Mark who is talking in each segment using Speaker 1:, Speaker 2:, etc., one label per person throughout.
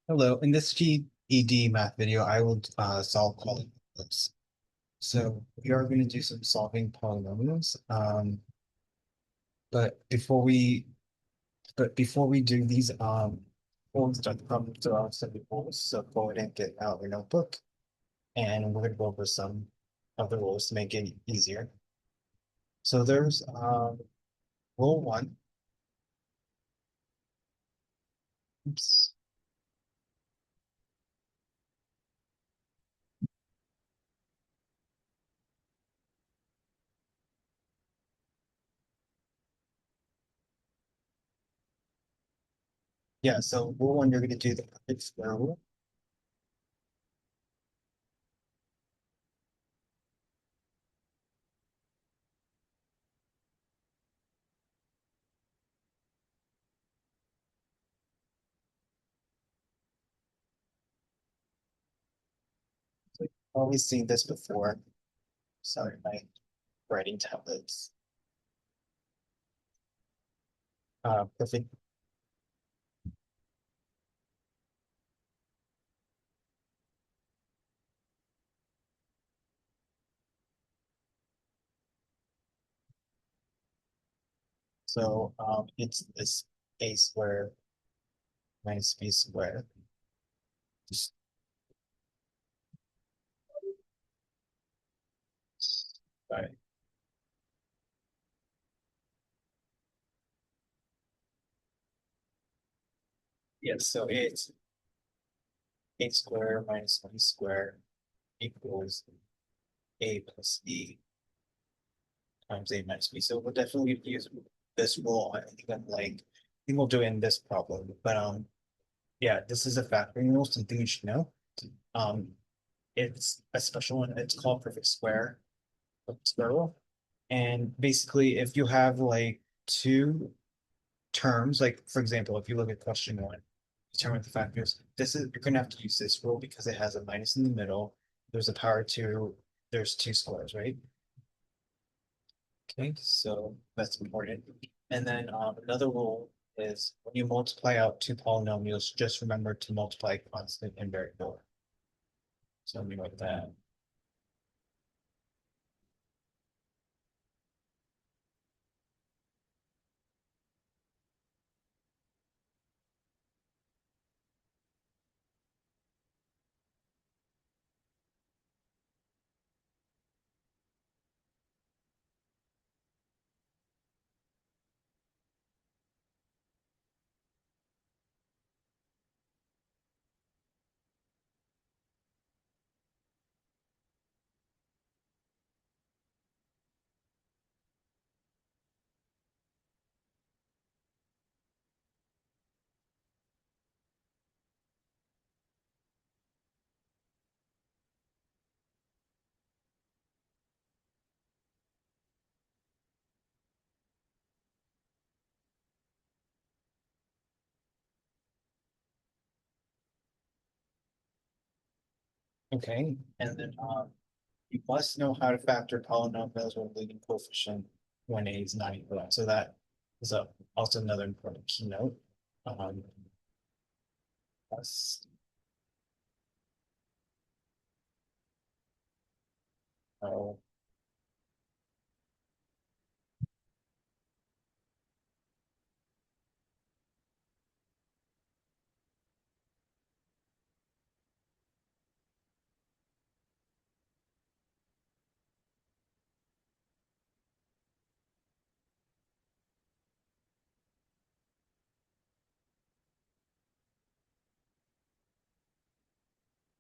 Speaker 1: Hello, in this GED math video, I will solve polynomials. So we are going to do some solving polynomials. But before we before we do these, before we start the problem, there are some rules. So go ahead and get out your notebook, and we're going to go over some of the rules to make it easier. So there's rule one. Oops. Yeah, so rule one, you're going to do the perfect square rule. So you've always seen this before. Sorry, my writing tablets. Perfect. So it's this a square minus b squared. Just sorry. Yes, so it's a squared minus b squared equals a plus b times a minus b. So we'll definitely use this rule. I think we'll do it in this problem. But yeah, this is a factoring rule, something you should know. Um, it's a special one. It's called perfect square rule. And basically, if you have like two terms, like for example, if you look at question one, determine the factors, this is you're gonna have to use this rule because it has a minus in the middle. There's a power two, there's two squares, right? Okay, so that's important. And then another rule is when you multiply out two polynomials, just remember to multiply constant and variable. So let me write that. Okay, and then you must know how to factor polynomials with leading coefficient when a is not equal to. So that is also another important keynote. Um, yes. Oh,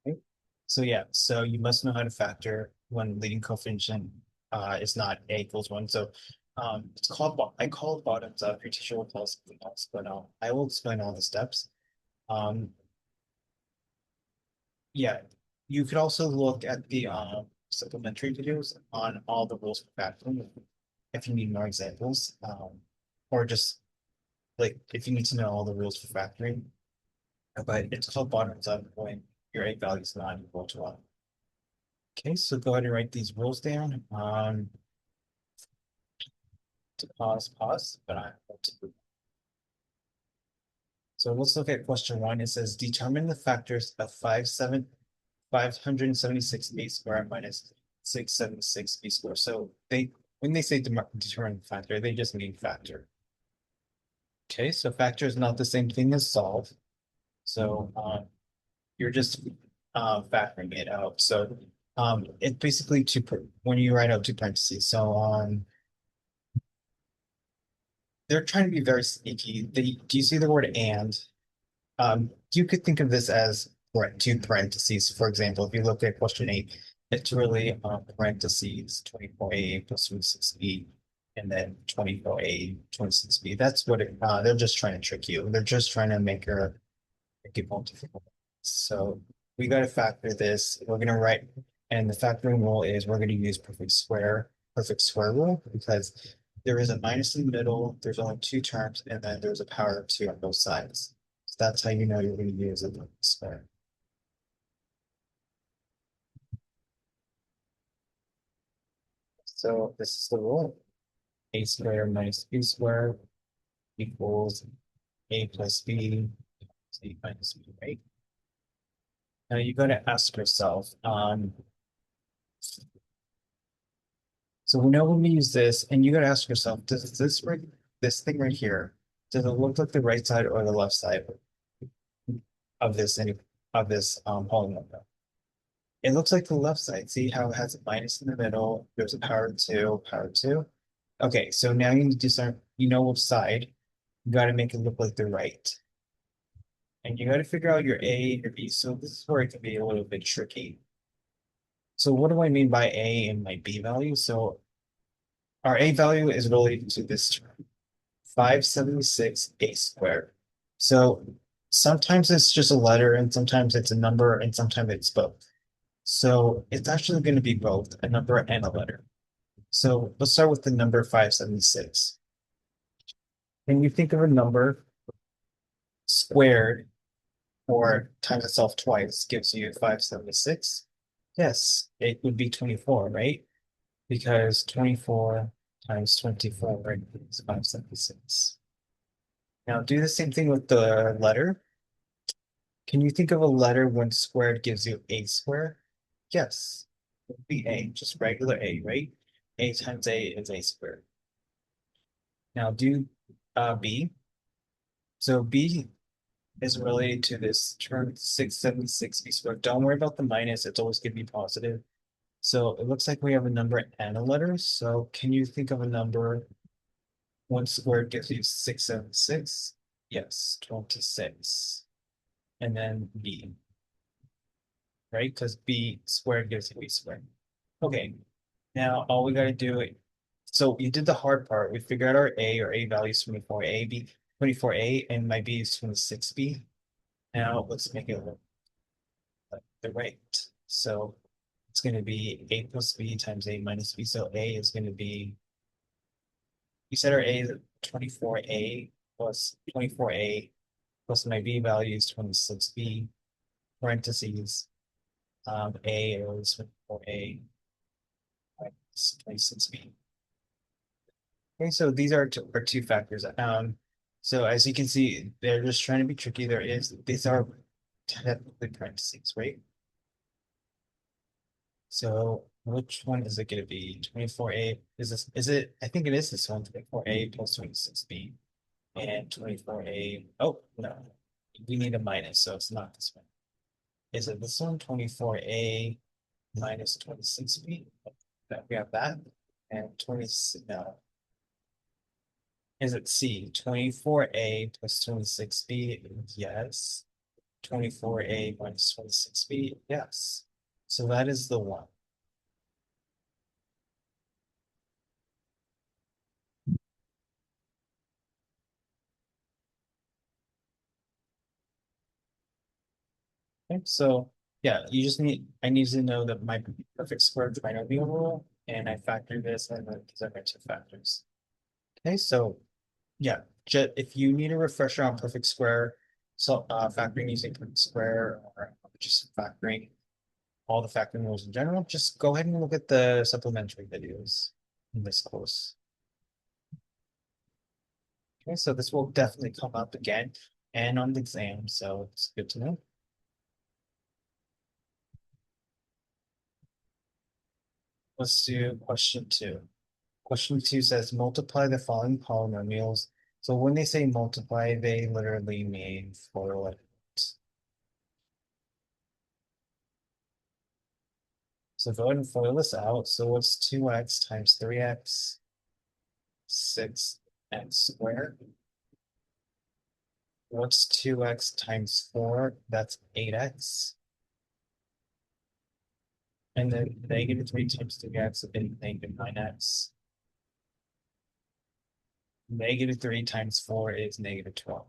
Speaker 1: okay. So yeah, so you must know how to factor when leading coefficient is not a equals one. So it's called I call it bottoms up. Your teacher will call it something else, but I will explain all the steps. Um, yeah, you could also look at the supplementary videos on all the rules for factoring if you need more examples, or just like if you need to know all the rules for factoring. But it's called bottoms up when your A value is not equal to one. Okay, so go ahead and write these rules down. To pause, but I want to. So let's look at question one. It says determine the factors of 576 b squared minus 676 b squared. So when they say determine the factor, they just mean factor. Okay, so factor is not the same thing as solve. So you're just factoring it out. So it's basically when you write out two parentheses. So they're trying to be very sneaky. Do you see the word and? You could think of this as two parentheses. For example, if you look at question 8, it's really parentheses 24a plus 26b, and then 24a 26b. That's what they're just trying to trick you. They're just trying to make it more difficult. So we got to factor this. We're gonna write, and the factoring rule is we're gonna use perfect square rule, because there is a minus in the middle. There's only two terms, and then there's a power of 2 on both sides. So that's how you know you're going to use a perfect square. So this is the rule. A squared minus b squared equals a plus b c minus b, right? Now you got to ask yourself, so we know when we use this, and you got to ask yourself, does this thing right here, does it look like the right side or the left side of this polynomial? It looks like the left side. See how it has a minus in the middle? There's a power of 2, power of 2. Okay, so now you need to start, you know which side. You got to make it look like the right. And you got to figure out your A and your B. So this is where it can be a little bit tricky. So what do I mean by A and my B value? So our A value is related to this term, 576 A squared. So sometimes it's just a letter, and sometimes it's a number, and sometimes it's both. So it's actually going to be both a number and a letter. So let's start with the number 576. Can you think of a number squared or times itself twice gives you 576? Yes, it would be 24, right? Because 24 times 24 right, is 576. Now do the same thing with the letter. Can you think of a letter when squared gives you a squared? Yes, it would be a, just regular a, right? A times a is a squared. Now do b. So b is related to this term 676 b squared. Don't worry about the minus, it's always going to be positive. So it looks like we have a number and a letter. So can you think of a number one squared gives you 676? Yes, 26. And then b, right? Because b squared gives you b squared. Okay, now all we got to do, so we did the hard part. We figured out our A value is 24a, b 24a, and my b is 26b. Now let's make it look like the right. So it's going to be a plus b times a minus b. So a is going to be, you said our a is 24a plus 24a plus my b value is 26b, parentheses, a is 24a minus 26b. Okay, so these are two factors. So as you can see, they're just trying to be tricky. These are technically parentheses, right? So which one is it going to be? 24a, is it, I think it is this one, 24a plus 26b, and 24a, oh, no, we need a minus, so it's not this one. Is it this one, 24a minus 26b? That we have that, and 26, no. Is it C, 24a plus 26b? Yes. 24a minus 26b? Yes. So that is the one. Okay, so yeah, I need to know that my perfect square trinomial rule, and I factor this and then these are my two factors. Okay, so yeah, if you need a refresher on perfect square, so factoring using perfect square or just factoring all the factoring rules in general, just go ahead and look at the supplementary videos in this course. Okay, so this will definitely come up again. and on the exam, so it's good to know. Let's do question two. Question two says multiply the following polynomials. So when they say multiply, they literally mean FOIL it. So go ahead and FOIL this out. So what's 2x times 3x? 6x squared. What's 2x times 4? That's 8x. And then negative 3 times 3x is negative 9x. Negative 3 times 4 is negative 12.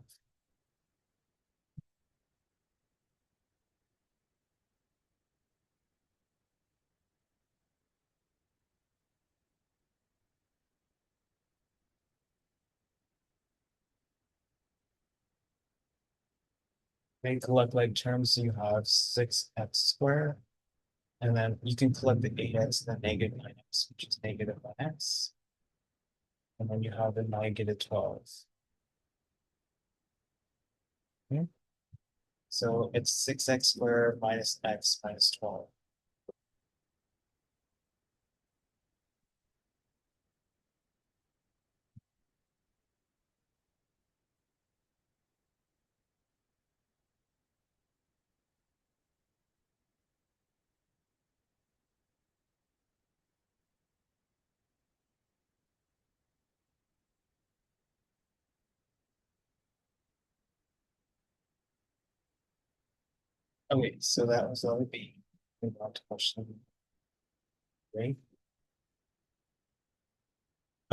Speaker 1: Then collect like terms, so you have 6x squared. And then you can collect the 8x and the negative 9x, which is negative 1x. And then you have the negative 12. Okay. So it's 6x squared minus x minus 12. Okay, so that was letter B. Move on to question three.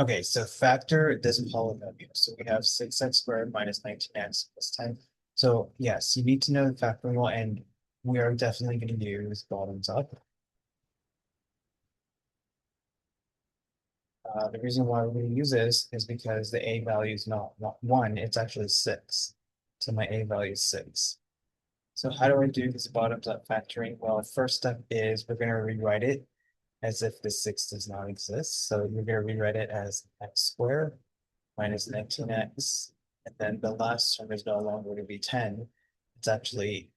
Speaker 1: Okay, so factor this polynomial. So we have 6x squared minus 19x plus 10. So yes, you need to know the factorial, and we are definitely going to use bottoms up. The reason why we're going to use this is because the a value is not 1, it's actually 6. So my a value is 6. So how do I do this bottoms up factoring? Well, the first step is we're going to rewrite it as if the 6 does not exist. So you're going to rewrite it as x squared minus 19x. And then the last term is no longer going to be 10. It's actually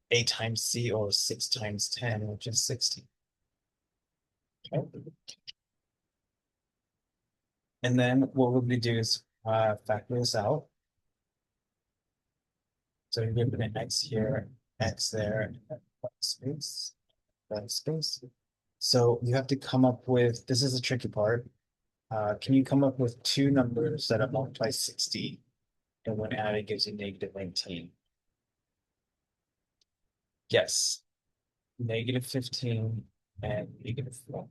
Speaker 1: a times c, or 6 times 10, which is 60. Okay. And then what we're going to do is factor this out. So you're going to put an x here, x there, space, space. So you have to come up with, this is the tricky part. Can you come up with two numbers that are multiplied 60 and when added gives you negative 19? Yes, negative 15 and negative 4.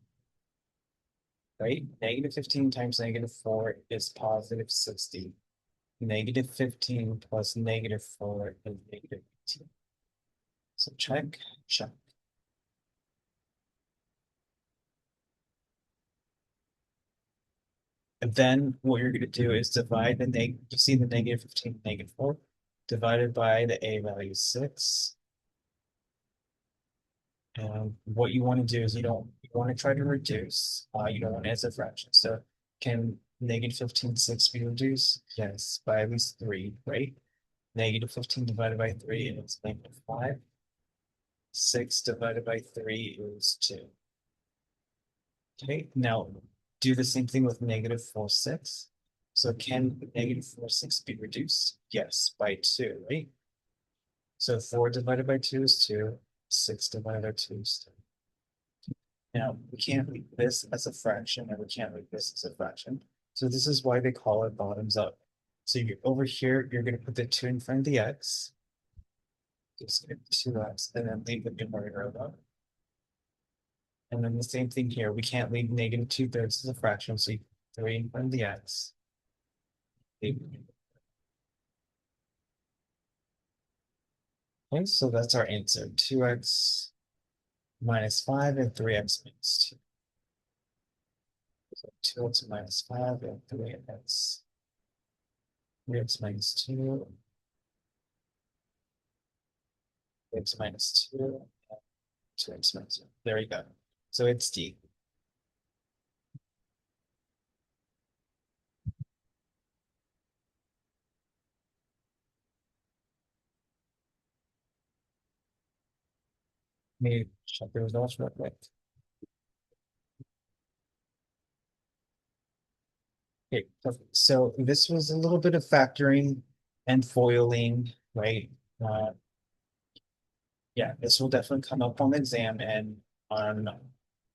Speaker 1: Right? Negative 15 times negative 4 is positive 60. Negative 15 plus negative 4 is negative 18. So check, check. And then what you're going to do is divide you see the negative 15, negative 4, divided by the a value 6. And what you want to do is you want to try to reduce, you don't want it as a fraction. So can negative 15, 6 be reduced? Yes, by at least 3, right? Negative 15 divided by 3 is negative 5. 6 divided by 3 is 2. Okay, now do the same thing with negative 4, 6. So can negative 4, 6 be reduced? Yes, by 2, right? So 4 divided by 2 is 2. 6 divided by 2 is 2. Now, we can't leave this as a fraction, and we can't leave this as a fraction. So this is why they call it bottoms up. So you're over here, you're going to put the 2 in front of the x. Just get 2x, and then leave the numerator alone. And then the same thing here. We can't leave negative 2/3 as a fraction, so you put 3 in front of the x. Okay, so that's our answer. 2x minus 5 and 3x minus 2. So 2x minus 5 and 3x. 3x minus 2. X minus 2. 2x minus 1. There you go. So it's D. Let me check the results real quick. Okay, perfect. So this was a little bit of factoring and foiling, right? Uh, yeah, this will definitely come up on the exam and on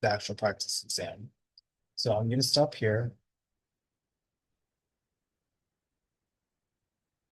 Speaker 1: the actual practice exam. So I'm gonna stop here.